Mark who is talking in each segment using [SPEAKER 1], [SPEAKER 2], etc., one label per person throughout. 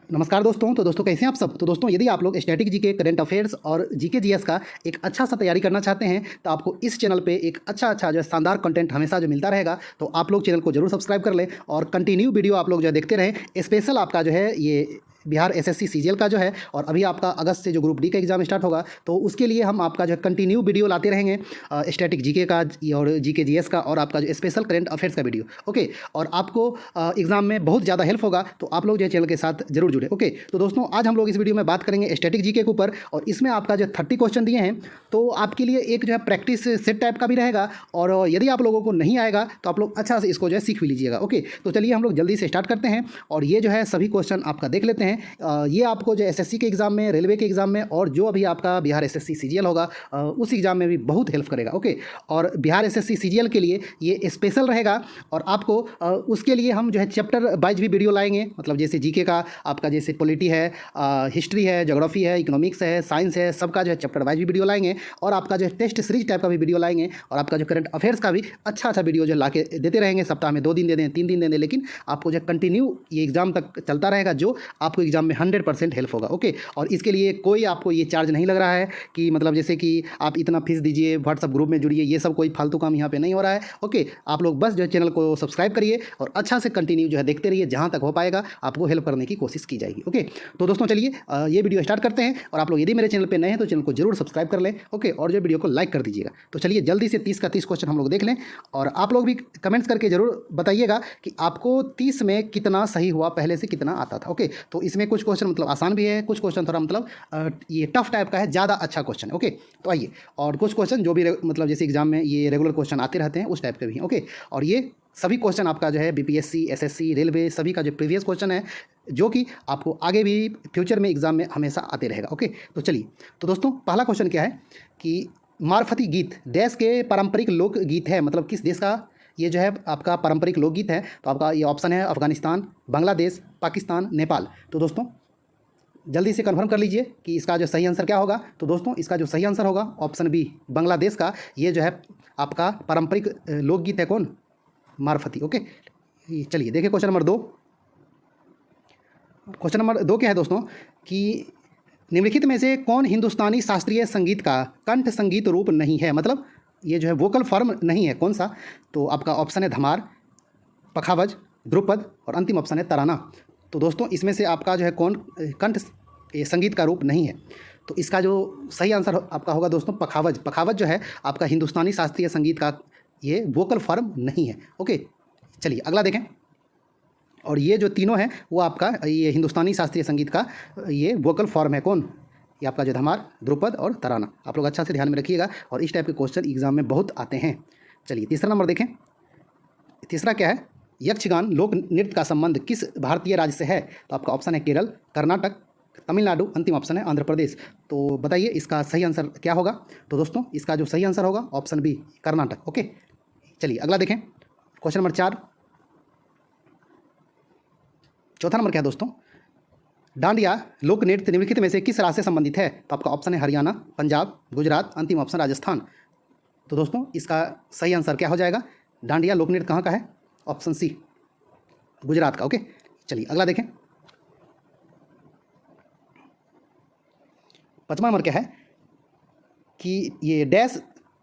[SPEAKER 1] नमस्कार दोस्तों। तो दोस्तों कैसे हैं आप सब। तो दोस्तों यदि आप लोग स्टैटिक जीके, करंट अफेयर्स और जीके जीएस का एक अच्छा सा तैयारी करना चाहते हैं तो आपको इस चैनल पे एक अच्छा जो है शानदार कंटेंट हमेशा जो मिलता रहेगा। तो आप लोग चैनल को जरूर सब्सक्राइब कर लें और कंटिन्यू वीडियो आप लोग जो है देखते रहें। स्पेशल आपका जो है ये बिहार एसएससी सीजीएल का जो है, और अभी आपका अगस्त से जो ग्रुप डी का एग्जाम स्टार्ट होगा तो उसके लिए हम आपका जो है कंटिन्यू वीडियो लाते रहेंगे, स्टैटिक जीके का और जीके जीएस का और आपका जो स्पेशल करंट अफेयर्स का वीडियो। ओके, और आपको एग्जाम में बहुत ज़्यादा हेल्प होगा, तो आप लोग जो है चैनल के साथ जरूर जुड़े। ओके, तो दोस्तों आज हम लोग इस वीडियो में बात करेंगे स्टैटिक जीके के ऊपर, और इसमें आपका जो 30 क्वेश्चन दिए हैं तो आपके लिए एक जो है प्रैक्टिस सेट टाइप का भी रहेगा, और यदि आप लोगों को नहीं आएगा तो आप लोग अच्छा से इसको जो है सीख भी लीजिएगा। ओके, तो चलिए हम लोग जल्दी से स्टार्ट करते हैं और ये जो है सभी क्वेश्चन आपका देख लेते हैं। ये आपको जो एसएससी के एग्जाम में, रेलवे के एग्जाम में, और जो अभी आपका बिहार एसएससी सीजीएल होगा उस एग्जाम में भी बहुत हेल्प करेगा। ओके, और बिहार एसएससी सीजीएल के लिए ये स्पेशल रहेगा, और आपको उसके लिए हम जो है चैप्टर वाइज भी वीडियो लाएंगे। मतलब जैसे जीके का आपका जैसे पॉलिटी है, हिस्ट्री है, ज्योग्राफी है, इकोनॉमिक्स है, साइंस है, सबका जो है चैप्टर वाइज भी वीडियो लाएंगे, और आपका जो है टेस्ट सीरीज टाइप का भी वीडियो लाएंगे, और आपका जो करंट अफेयर्स का भी अच्छा वीडियो जो ला के देते रहेंगे। सप्ताह में 2 दिन दे दें, 3 दिन दे दें, लेकिन आपको जो कंटिन्यू ये एग्जाम तक चलता रहेगा, जो आपको एग्जाम में 100% हेल्प होगा। ओके, और इसके लिए कोई आपको ये चार्ज नहीं लग रहा है कि मतलब जैसे कि आप इतना फीस दीजिए, व्हाट्सअप ग्रुप में जुड़िए, ये सब कोई फालतू काम यहाँ पे नहीं हो रहा है। ओके, आप लोग बस जो है चैनल को सब्सक्राइब करिए और अच्छा से कंटिन्यू जो है देखते रहिए, जहाँ तक हो पाएगा आपको हेल्प करने की कोशिश की जाएगी। ओके, तो दोस्तों चलिए ये वीडियो स्टार्ट करते हैं, और आप लोग यदि मेरे चैनल पर नए हैं तो चैनल को जरूर सब्सक्राइब कर लें। ओके, और जो वीडियो को लाइक कर दीजिएगा। तो चलिए जल्दी से 30 का 30 क्वेश्चन हम लोग देख लें, और आप लोग भी कमेंट्स करके जरूर बताइएगा कि आपको 30 में कितना सही हुआ, पहले से कितना आता था। ओके, तो इसमें कुछ क्वेश्चन मतलब आसान भी है, कुछ क्वेश्चन थोड़ा मतलब ये टफ टाइप का है, ज़्यादा अच्छा क्वेश्चन। ओके, तो आइए, और कुछ क्वेश्चन जो भी मतलब जैसे एग्जाम में ये रेगुलर क्वेश्चन आते रहते हैं उस टाइप के भी हैं। ओके, और ये सभी क्वेश्चन आपका जो है बीपीएससी, एसएससी, रेलवे, सभी का जो प्रीवियस क्वेश्चन है, जो कि आपको आगे भी फ्यूचर में एग्जाम में हमेशा आते रहेगा। ओके, तो चलिए, तो दोस्तों पहला क्वेश्चन क्या है कि मारफती गीत देश के पारंपरिक लोक गीत है, मतलब किस देश का ये जो है आपका पारंपरिक लोकगीत है। तो आपका ये ऑप्शन है अफगानिस्तान, बांग्लादेश, पाकिस्तान, नेपाल। तो दोस्तों जल्दी से कंफर्म कर लीजिए कि इसका जो सही आंसर क्या होगा। तो दोस्तों इसका जो सही आंसर होगा ऑप्शन बी, बांग्लादेश का ये जो है आपका पारंपरिक लोकगीत है। कौन? मारफती। ओके, चलिए देखिए क्वेश्चन नंबर 2। क्वेश्चन नंबर 2 क्या है दोस्तों कि निम्नलिखित में से कौन हिंदुस्तानी शास्त्रीय संगीत का कंठ संगीत रूप नहीं है, मतलब ये जो है वोकल फॉर्म नहीं है, कौन सा? तो आपका ऑप्शन है धमार, पखावज, ध्रुपद, और अंतिम ऑप्शन है तराना। तो दोस्तों इसमें से आपका जो है कौन कंठ संगीत का रूप नहीं है? तो इसका जो सही आंसर आपका होगा दोस्तों पखावज। पखावज जो है आपका हिंदुस्तानी शास्त्रीय संगीत का ये वोकल फॉर्म नहीं है। ओके, चलिए अगला देखें, और ये जो तीनों हैं वो आपका ये हिंदुस्तानी शास्त्रीय संगीत का ये वोकल फॉर्म है। कौन? ये आपका जो धमार, ध्रुपद और तराना। आप लोग अच्छा से ध्यान में रखिएगा, और इस टाइप के क्वेश्चन एग्जाम में बहुत आते हैं। चलिए तीसरा नंबर देखें। तीसरा क्या है? यक्षगान लोक नृत्य का संबंध किस भारतीय राज्य से है? तो आपका ऑप्शन है केरल, कर्नाटक, तमिलनाडु, अंतिम ऑप्शन है आंध्र प्रदेश। तो बताइए इसका सही आंसर क्या होगा? तो दोस्तों इसका जो सही आंसर होगा ऑप्शन बी, कर्नाटक। ओके, चलिए अगला देखें, क्वेश्चन नंबर 4। चौथा नंबर क्या है दोस्तों? डांडिया लोक नृत्य निम्नलिखित में से किस राज्य से संबंधित है? तो आपका ऑप्शन है हरियाणा, पंजाब, गुजरात, अंतिम ऑप्शन राजस्थान। तो दोस्तों इसका सही आंसर क्या हो जाएगा? डांडिया लोक नृत्य कहाँ का है? ऑप्शन सी, गुजरात का। ओके, चलिए अगला देखें। 5वां नंबर क्या है कि ये डैश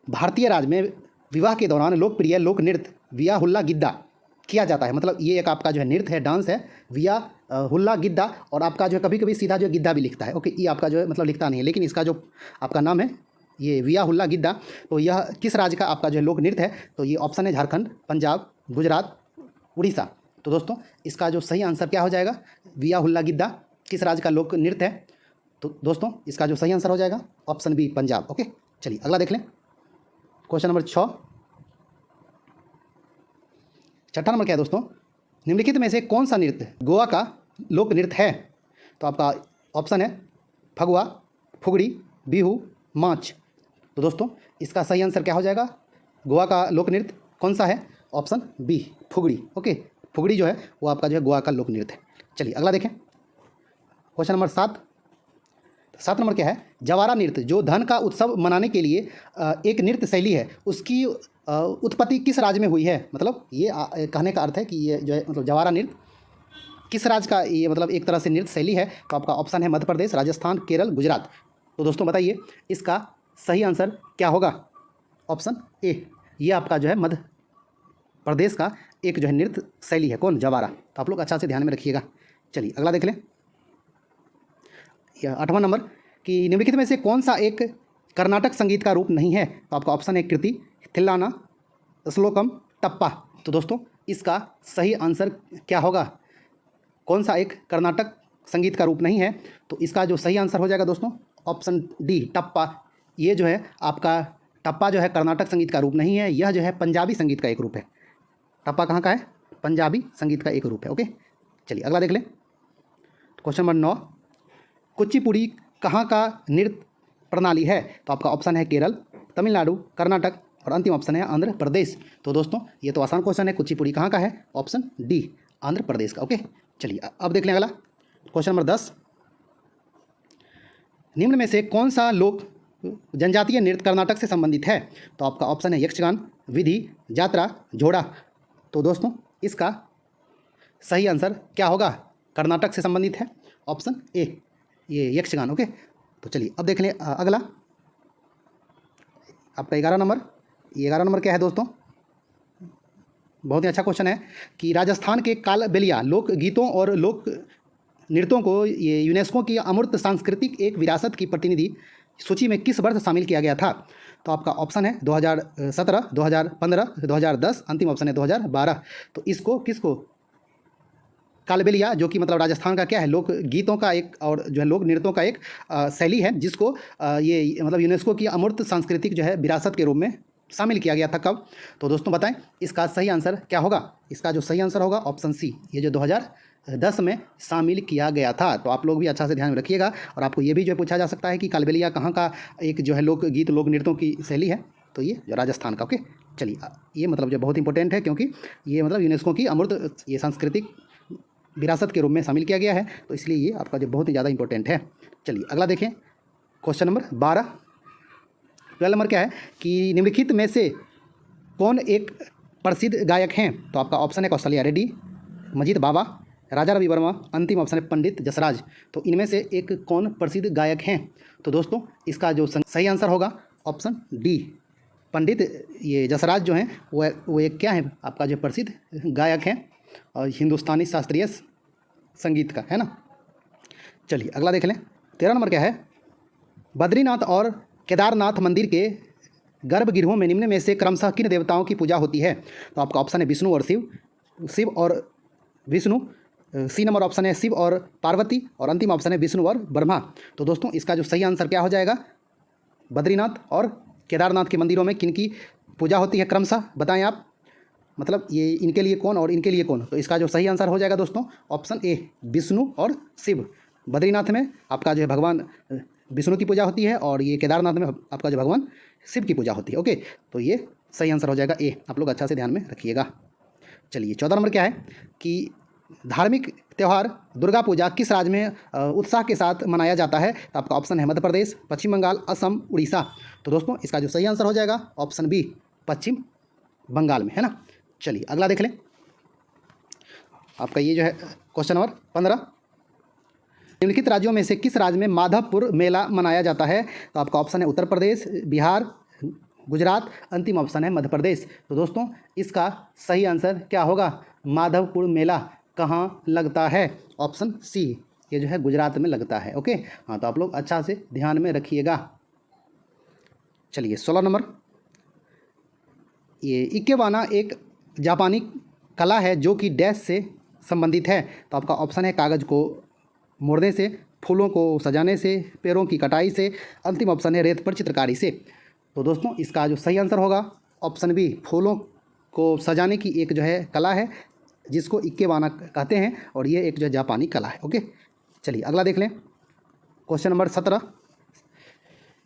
[SPEAKER 1] भारतीय राज्य में विवाह के दौरान लोकप्रिय लोक नृत्य विया हुल्ला गिद्दा किया जाता है। मतलब ये एक आपका जो है नृत्य है, डांस है, विया हुल्ला गिद्दा, और आपका जो है कभी कभी सीधा जो गिद्दा भी लिखता है। ओके, ये आपका जो है मतलब लिखता नहीं है, लेकिन इसका जो आपका नाम है ये विया हुल्ला गिद्दा। तो यह किस राज्य का आपका जो है लोक नृत्य है? तो ये ऑप्शन है झारखंड, पंजाब, गुजरात, उड़ीसा। तो दोस्तों इसका जो सही आंसर क्या हो जाएगा? विया हुल्ला गिद्दा किस राज्य का लोक नृत्य है? तो दोस्तों इसका जो सही आंसर हो जाएगा ऑप्शन बी, पंजाब। ओके, चलिए अगला देख लें, क्वेश्चन नंबर 6। छठा नंबर क्या है दोस्तों? निम्नलिखित में से कौन सा नृत्य गोवा का लोक नृत्य है? तो आपका ऑप्शन है फगुआ, फुगड़ी, बिहू, माच। तो दोस्तों इसका सही आंसर क्या हो जाएगा? गोवा का लोक नृत्य कौन सा है? ऑप्शन बी, फुगड़ी। ओके, फुगड़ी जो है वो आपका जो है गोवा का लोक नृत्य है। चलिए अगला देखें, क्वेश्चन नंबर 7। 7 नंबर क्या है? जवारा नृत्य जो धन का उत्सव मनाने के लिए एक नृत्य शैली है, उसकी उत्पत्ति किस राज्य में हुई है? मतलब ये कहने का अर्थ है कि ये जो है मतलब जवारा नृत्य किस राज्य का ये मतलब एक तरह से नृत्य शैली है? तो आपका ऑप्शन है मध्य प्रदेश, राजस्थान, केरल, गुजरात। तो दोस्तों बताइए इसका सही आंसर क्या होगा? ऑप्शन ए, ये आपका जो है मध्य प्रदेश का एक जो है नृत्य शैली है। कौन? जवारा। तो आप लोग अच्छा से ध्यान में रखिएगा। चलिए अगला देख लें। 8वां नंबर कि निम्नलिखित में से कौन सा एक कर्नाटक संगीत का रूप नहीं है? तो आपका ऑप्शन है कृति, थिल्लाना, श्लोकम, टप्पा। तो दोस्तों इसका सही आंसर क्या होगा? कौन सा एक कर्नाटक संगीत का रूप नहीं है? तो इसका जो सही आंसर हो जाएगा दोस्तों ऑप्शन डी, टप्पा। ये जो है आपका टप्पा जो है कर्नाटक संगीत का रूप नहीं है, यह जो है पंजाबी संगीत का एक रूप है। टप्पा कहाँ का है? पंजाबी संगीत का एक रूप है। ओके, चलिए अगला देख लें। क्वेश्चन नंबर 9, कुचिपुड़ी कहाँ का नृत्य प्रणाली है? तो आपका ऑप्शन है केरल, तमिलनाडु, कर्नाटक और अंतिम ऑप्शन है आंध्र प्रदेश। तो दोस्तों ये तो आसान क्वेश्चन है, कुचिपुड़ी कहाँ का है? ऑप्शन डी, आंध्र प्रदेश का। ओके, चलिए अब देख लें अगला। क्वेश्चन नंबर 10, निम्न में से कौन सा लोक जनजातीय नृत्य कर्नाटक से संबंधित है? तो आपका ऑप्शन है यक्षगान, विधि, जात्रा, जोड़ा। तो दोस्तों इसका सही आंसर क्या होगा? कर्नाटक से संबंधित है, ऑप्शन ए, ये यक्षगान। ओके, तो चलिए अब देख लें अगला आपका 11 नंबर। ये 11 नंबर क्या है दोस्तों? बहुत ही अच्छा क्वेश्चन है कि राजस्थान के कालबेलिया लोक गीतों और लोक नृत्यों को ये यूनेस्को की अमूर्त सांस्कृतिक एक विरासत की प्रतिनिधि सूची में किस वर्ष शामिल किया गया था? तो आपका ऑप्शन है 2017, 2015, 2010, अंतिम ऑप्शन है 2012। तो इसको किसको? कालबेलिया जो कि मतलब राजस्थान का क्या है? लोक गीतों का एक और जो है लोक नृत्यों का एक शैली है, जिसको ये मतलब यूनेस्को की अमूर्त सांस्कृतिक जो है विरासत के रूप में शामिल किया गया था। कब? तो दोस्तों बताएं इसका सही आंसर क्या होगा? इसका जो सही आंसर होगा ऑप्शन सी, ये जो 2010 में शामिल किया गया था। तो आप लोग भी अच्छा से ध्यान में रखिएगा। और आपको ये भी जो है पूछा जा सकता है कि कालबेलिया कहाँ का एक जो है लोक गीत लोक नृत्यों की शैली है? तो ये जो राजस्थान का। ओके, चलिए ये मतलब जो बहुत इंपॉर्टेंट है, क्योंकि ये मतलब यूनेस्को की अमूर्त ये सांस्कृतिक विरासत के रूप में शामिल किया गया है, तो इसलिए ये आपका जो बहुत ही ज़्यादा इंपॉर्टेंट है। चलिए अगला देखें। क्वेश्चन नंबर 12, 12 नंबर क्या है कि निम्नलिखित में से कौन एक प्रसिद्ध गायक हैं? तो आपका ऑप्शन है कौशल्या रेड्डी, मजीद बाबा, राजा रवि वर्मा, अंतिम ऑप्शन है पंडित जसराज। तो इनमें से एक कौन प्रसिद्ध गायक हैं? तो दोस्तों इसका जो सही आंसर होगा ऑप्शन डी, पंडित ये जसराज जो हैं वो एक क्या है? आपका जो प्रसिद्ध गायक हैं और हिंदुस्तानी शास्त्रीय संगीत का, है ना। चलिए अगला देख लें। 13 नंबर क्या है? बद्रीनाथ और केदारनाथ मंदिर के गर्भगृहों में निम्न में से क्रमशः किन देवताओं की पूजा होती है? तो आपका ऑप्शन है विष्णु और शिव, शिव और विष्णु। सी नंबर ऑप्शन है शिव और पार्वती और अंतिम ऑप्शन है विष्णु और ब्रह्मा। तो दोस्तों इसका जो सही आंसर क्या हो जाएगा? बद्रीनाथ और केदारनाथ के मंदिरों में किन की पूजा होती है क्रमशः? बताएं आप, मतलब ये इनके लिए कौन और इनके लिए कौन? तो इसका जो सही आंसर हो जाएगा दोस्तों ऑप्शन ए, विष्णु और शिव। बद्रीनाथ में आपका जो है भगवान विष्णु की पूजा होती है और ये केदारनाथ में आपका जो भगवान शिव की पूजा होती है। ओके, तो ये सही आंसर हो जाएगा ए। आप लोग अच्छा से ध्यान में रखिएगा। चलिए 14 नंबर क्या है कि धार्मिक त्यौहार दुर्गा पूजा किस राज्य में उत्साह के साथ मनाया जाता है? तो आपका ऑप्शन है मध्य प्रदेश, पश्चिम बंगाल, असम, उड़ीसा। तो दोस्तों इसका जो सही आंसर हो जाएगा ऑप्शन बी, पश्चिम बंगाल में, है ना। चलिए अगला देख लें। आपका ये जो है क्वेश्चन नंबर 15, निम्नलिखित राज्यों में से किस राज्य में माधवपुर मेला मनाया जाता है? तो आपका ऑप्शन है उत्तर प्रदेश, बिहार, गुजरात, अंतिम ऑप्शन है मध्य प्रदेश। तो दोस्तों इसका सही आंसर क्या होगा? माधवपुर मेला कहाँ लगता है? ऑप्शन सी, ये जो है गुजरात में लगता है। ओके, हाँ, तो आप लोग अच्छा से ध्यान में रखिएगा। चलिए 16 नंबर, ये इकेबाना एक जापानी कला है जो कि डैश से संबंधित है। तो आपका ऑप्शन है कागज़ को मोड़ने से, फूलों को सजाने से, पेड़ों की कटाई से, अंतिम ऑप्शन है रेत पर चित्रकारी से। तो दोस्तों इसका जो सही आंसर होगा ऑप्शन बी, फूलों को सजाने की एक जो है कला है जिसको इक्केबाना कहते हैं और ये एक जो जापानी कला है। ओके, चलिए अगला देख लें। क्वेश्चन नंबर 17,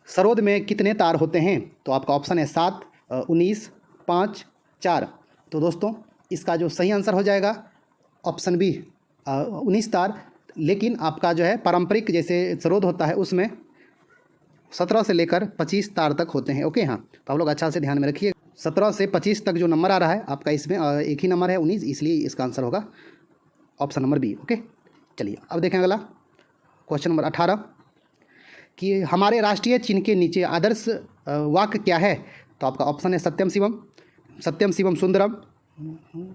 [SPEAKER 1] सरोद में कितने तार होते हैं? तो आपका ऑप्शन है 7, 19, 5, 4। तो दोस्तों इसका जो सही आंसर हो जाएगा ऑप्शन बी, 19 तार। लेकिन आपका जो है पारंपरिक जैसे सरोद होता है उसमें 17 से लेकर 25 तार तक होते हैं। ओके, हाँ, तो आप लोग अच्छा से ध्यान में रखिए। 17 से 25 तक जो नंबर आ रहा है आपका इसमें एक ही नंबर है 19, इसलिए इसका आंसर होगा ऑप्शन नंबर बी। ओके, चलिए अब देखें अगला क्वेश्चन नंबर 18 कि हमारे राष्ट्रीय चिन्ह के नीचे आदर्श वाक्य क्या है। तो आपका ऑप्शन है सत्यम शिवम सुंदरम,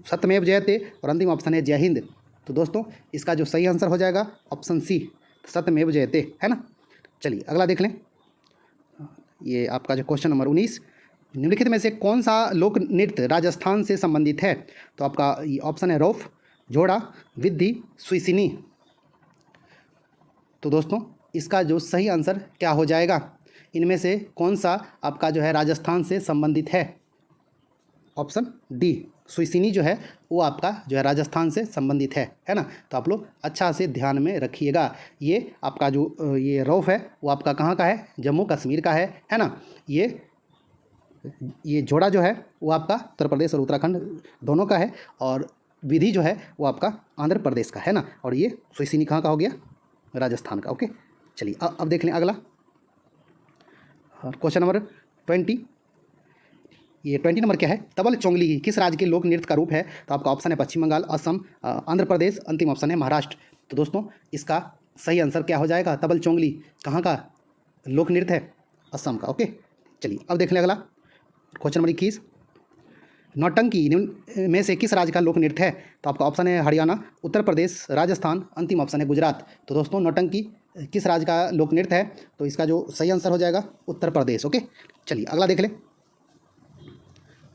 [SPEAKER 1] सत्यमेव जयते और अंतिम ऑप्शन है जय हिंद। तो दोस्तों इसका जो सही आंसर हो जाएगा ऑप्शन सी, सत्यमेव जयते, है ना। चलिए अगला देख लें। ये आपका जो क्वेश्चन नंबर 19, निम्नलिखित में से कौन सा लोक नृत्य राजस्थान से संबंधित है। तो आपका ऑप्शन है रौफ, जोड़ा, विद्धि, सुइसिनी। तो दोस्तों इसका जो सही आंसर क्या हो जाएगा, इनमें से कौन सा आपका जो है राजस्थान से संबंधित है। ऑप्शन डी, सुइसिनी जो है वो आपका जो है राजस्थान से संबंधित है ना। तो आप लोग अच्छा से ध्यान में रखिएगा। ये आपका जो ये रौफ है वो आपका कहाँ का है, जम्मू कश्मीर का है ना। ये जोड़ा जो है वो आपका उत्तर प्रदेश और उत्तराखंड दोनों का है, और विधि जो है वो आपका आंध्र प्रदेश का है ना। और ये सुइसिनी कहाँ का हो गया, राजस्थान का। ओके, चलिए अब देख लें अगला क्वेश्चन नंबर 20। ये 20 नंबर क्या है, तबल चोंगली किस राज्य के लोक नृत्य का रूप है। तो आपका ऑप्शन है पश्चिम बंगाल, असम, आंध्र प्रदेश, अंतिम ऑप्शन है महाराष्ट्र। तो दोस्तों इसका सही आंसर क्या हो जाएगा, तबल चोंगली कहाँ का लोक नृत्य है, असम का। ओके, चलिए अब देख लें अगला क्वेश्चन नंबर 21, नौटंकी निम्न में से किस राज्य का लोक नृत्य है। तो आपका ऑप्शन है हरियाणा, उत्तर प्रदेश, राजस्थान, अंतिम ऑप्शन है गुजरात। तो दोस्तों नौटंकी किस राज्य का लोक नृत्य है। तो इसका जो सही आंसर हो जाएगा उत्तर प्रदेश। ओके, चलिए अगला देख लें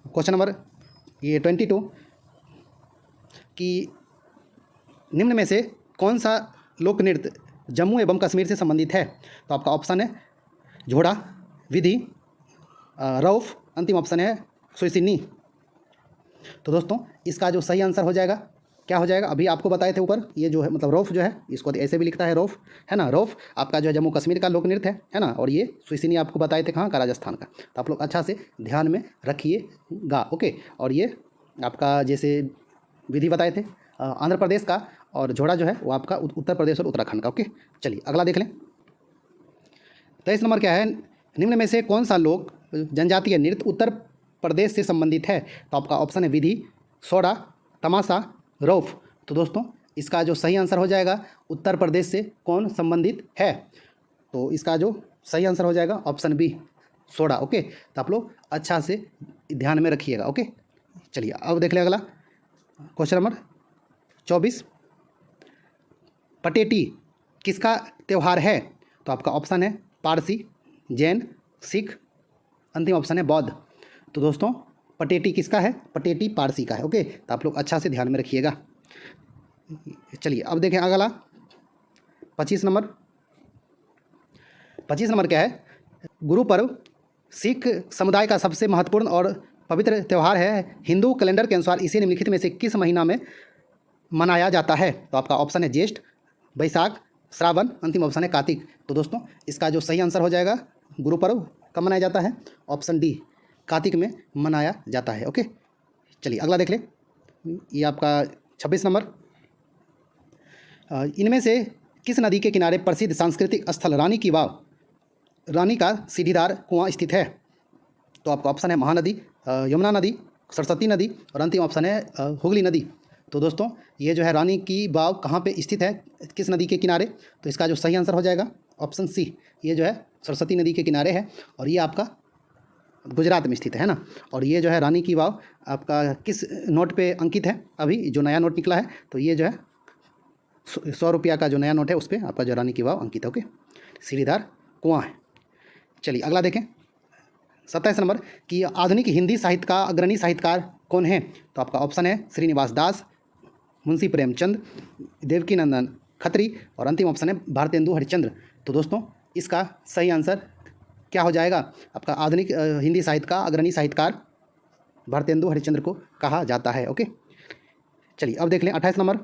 [SPEAKER 1] क्वेश्चन नंबर ये 22 कि निम्न में से कौन सा लोक नृत्य जम्मू एवं कश्मीर से संबंधित है। तो आपका ऑप्शन है झोड़ा, विधि, रौफ, अंतिम ऑप्शन है सुइसिनी। तो दोस्तों इसका जो सही आंसर हो जाएगा क्या हो जाएगा, अभी आपको बताए थे ऊपर, ये जो है मतलब रौफ जो है इसको ऐसे भी लिखता है रौफ, है ना। रौफ आपका जो है जम्मू कश्मीर का लोक नृत्य है ना, और ये सुइसिनी आपको बताए थे कहाँ का, राजस्थान का। तो आप लोग अच्छा से ध्यान में रखिएगा। ओके, और ये आपका जैसे विधि बताए थे आंध्र प्रदेश का, और झोड़ा जो है वो आपका उत्तर प्रदेश और उत्तराखंड का। ओके, चलिए अगला देख लें। 23 नंबर क्या है, निम्न में से कौन सा लोक जनजातीय नृत्य उत्तर प्रदेश से संबंधित है। तो आपका ऑप्शन है विधि, सोडा, तमाशा, रौफ। तो दोस्तों इसका जो सही आंसर हो जाएगा उत्तर प्रदेश से कौन संबंधित है। तो इसका जो सही आंसर हो जाएगा ऑप्शन बी, सोडा। ओके, तो आप लोग अच्छा से ध्यान में रखिएगा। ओके, चलिए अब देख लें अगला क्वेश्चन नंबर 24, पटेटी किसका त्यौहार है। तो आपका ऑप्शन है पारसी, जैन, सिख, अंतिम ऑप्शन है बौद्ध। तो दोस्तों पटेटी किसका है, पटेटी पारसी का है। ओके, तो आप लोग अच्छा से ध्यान में रखिएगा। चलिए अब देखें अगला 25 नंबर। 25 नंबर क्या है, गुरु पर्व सिख समुदाय का सबसे महत्वपूर्ण और पवित्र त्यौहार है। हिंदू कैलेंडर के अनुसार इसे निम्नलिखित में से किस महीना में मनाया जाता है। तो आपका ऑप्शन है ज्येष्ठ, बैसाख, श्रावण, अंतिम ऑप्शन है कार्तिक। तो दोस्तों इसका जो सही आंसर हो जाएगा गुरु पर्व कब मनाया जाता है, ऑप्शन डी, कार्तिक में मनाया जाता है। ओके, चलिए अगला देख लें। ये आपका 26 नंबर, इनमें से किस नदी के किनारे प्रसिद्ध सांस्कृतिक स्थल रानी की वाव, रानी का सीढ़ीदार कुआं स्थित है। तो आपका ऑप्शन है महानदी, यमुना नदी, सरस्वती नदी, और अंतिम ऑप्शन है हुगली नदी। तो दोस्तों ये जो है रानी की वाव कहाँ पे स्थित है, किस नदी के किनारे। तो इसका जो सही आंसर हो जाएगा ऑप्शन सी, ये जो है सरस्वती नदी के किनारे है, और ये आपका गुजरात में स्थित है ना। और ये जो है रानी की वाव आपका किस नोट पे अंकित है, अभी जो नया नोट निकला है, तो ये जो है 100 रुपया का जो नया नोट है उस पर आपका जो रानी की वाव अंकित है। ओके, सीढ़ीदार कुआं है। चलिए अगला देखें 27 नंबर कि आधुनिक हिंदी साहित्य का अग्रणी साहित्यकार कौन है। तो आपका ऑप्शन है श्रीनिवास दास, मुंशी प्रेमचंद, देवकीनंदन खत्री, और अंतिम ऑप्शन है भारतेंदु हरिश्चंद्र। तो दोस्तों इसका सही आंसर क्या हो जाएगा, आपका आधुनिक हिंदी साहित्य का अग्रणी साहित्यकार भारतेंदु हरिश्चंद्र को कहा जाता है। ओके, चलिए अब देख लें 28 नंबर,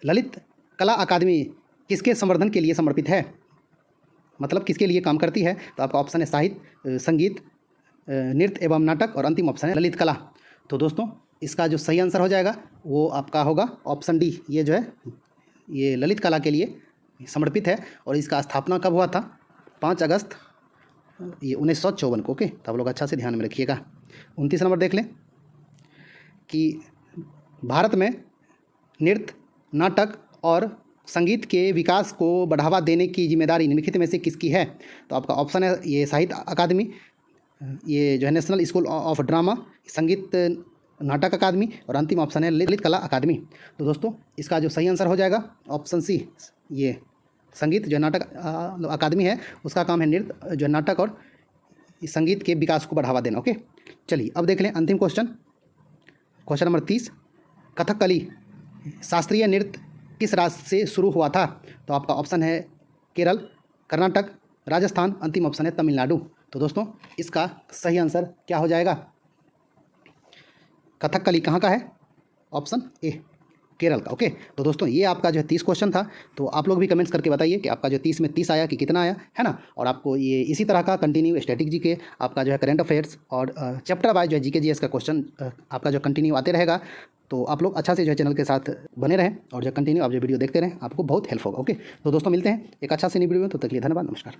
[SPEAKER 1] ललित कला अकादमी किसके संवर्धन के लिए समर्पित है, मतलब किसके लिए काम करती है। तो आपका ऑप्शन है साहित्य, संगीत, नृत्य एवं नाटक, और अंतिम ऑप्शन है ललित कला। तो दोस्तों इसका जो सही आंसर हो जाएगा वो आपका होगा ऑप्शन डी, ये जो है ये ललित कला के लिए समर्पित है, और इसका स्थापना कब हुआ था, 5 अगस्त ये 1954 को। ओके, तो आप लोग अच्छा से ध्यान में रखिएगा। 29 नंबर देख लें कि भारत में नृत्य, नाटक और संगीत के विकास को बढ़ावा देने की जिम्मेदारी निम्नलिखित में से किसकी है? तो आपका ऑप्शन है ये साहित्य अकादमी, ये जो है नेशनल स्कूल ऑफ ड्रामा, संगीत नाटक अकादमी, और अंतिम ऑप्शन है ललित कला अकादमी। तो दोस्तों इसका जो सही आंसर हो जाएगा ऑप्शन सी, ये संगीत जो नाटक अकादमी है उसका काम है नृत्य जो नाटक और संगीत के विकास को बढ़ावा देना। ओके, चलिए अब देख लें अंतिम क्वेश्चन, क्वेश्चन नंबर 30। कथकली शास्त्रीय नृत्य किस राज्य से शुरू हुआ था? तो आपका ऑप्शन है केरल, कर्नाटक, राजस्थान, अंतिम ऑप्शन है तमिलनाडु। तो दोस्तों इसका सही आंसर क्या हो जाएगा? कथकली कहाँ का है? ऑप्शन ए, केरल का। ओके, तो दोस्तों ये आपका जो है 30 क्वेश्चन था। तो आप लोग भी कमेंट्स करके बताइए कि आपका जो 30 में 30 आया कि कितना आया, है ना। और आपको ये इसी तरह का कंटिन्यू स्टैटिक जीके, आपका जो है करंट अफेयर्स और चैप्टर वाइज जो है जीके जीएस का क्वेश्चन आपका जो कंटिन्यू आते रहेगा। तो आप लोग अच्छा से जो है चैनल के साथ बने रहें और जो कंटिन्यू आप जो वीडियो देखते रहें, आपको बहुत हेल्प होगा। ओके, तो दोस्तों मिलते हैं एक अच्छा से नई वीडियो में, तो तक के लिए धन्यवाद, नमस्कार।